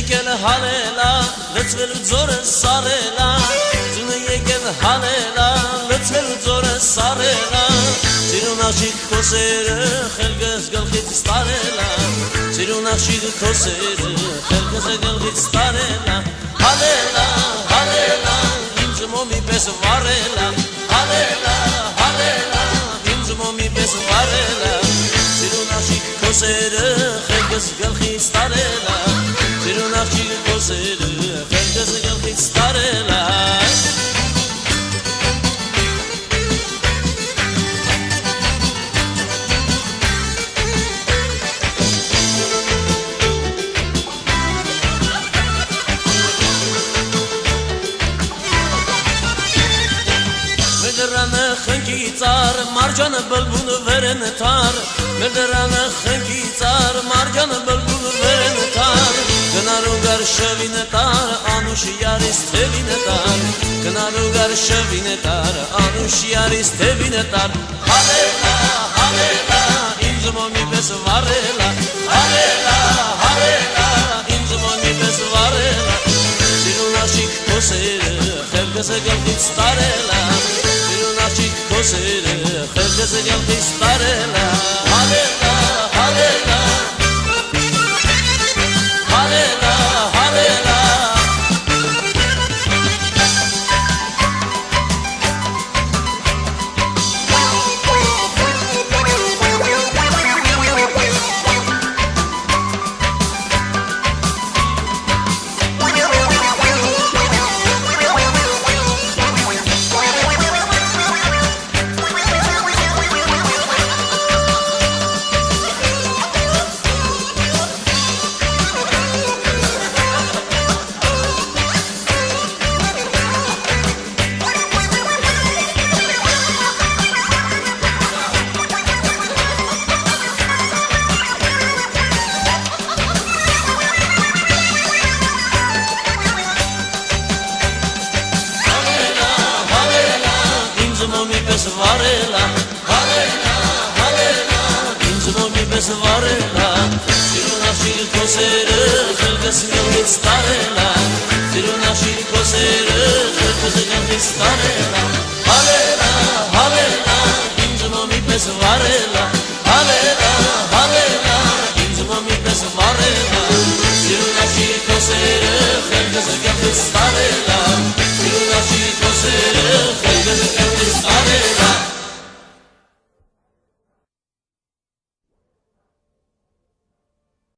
եկել հալելա, լծվելու ձորը սարելա, ձյունը եկել հալելա, լծվելու ձորը սարելա, ծիրուն աղջիկ քոսերը, խելքս գլխից ստարելա, ծիրուն աղջիկ քոսերը, խելքս գլխից ստարելա, հալելա, հալելա, իմ ձմոմի պես վարելա, հալելա, հալելա, իմ ձմոմի պես վարելա, ծիրուն աղջիկ քոսերը, խելքս գլխից ստարելա, ծիրուն աղջիկ քոսերը, խելքս գլխից ստարելա. Մերդրանը խնկի ծար, մարջանը բլբուլը վերեն թար, Մերդրանը խնկի ծար, մարջանը բլբուլը վերեն թար, Գնալու գար շվին տար, անուշ յարիս թևին տար, Գնալու գար շվին տար, անուշ յարիս թևին տար, Հալելա, հալելա, իմ ձմոմի պես վարելա, Հալելա, հալելա, իմ ձմոմի պես վարելա, Ծիրուն աղջիկ քոսերը, խելքս գլխից տարելա, Աղջիկ քոսերը, խելքս գլխից տարելա, հալելա, հալելա, հալելա, հալելա. Varela, Halena, Halena, իմ ձմոմի պես վարելա, Ծիրուն աղջիկ քոսերը, խելքս գլխից տարելա, Ծիրուն աղջիկ քոսերը, խելքս գլխից տարելա, Հալելա, հալելա, իմ ձմոմի պես վարելա, Հալելա, հալելա, իմ ձմոմի պես վարելա, Ծիրուն աղջիկ քոսերը, խելքս գլխից տարելա, Ծիրուն աղջիկ քոսերը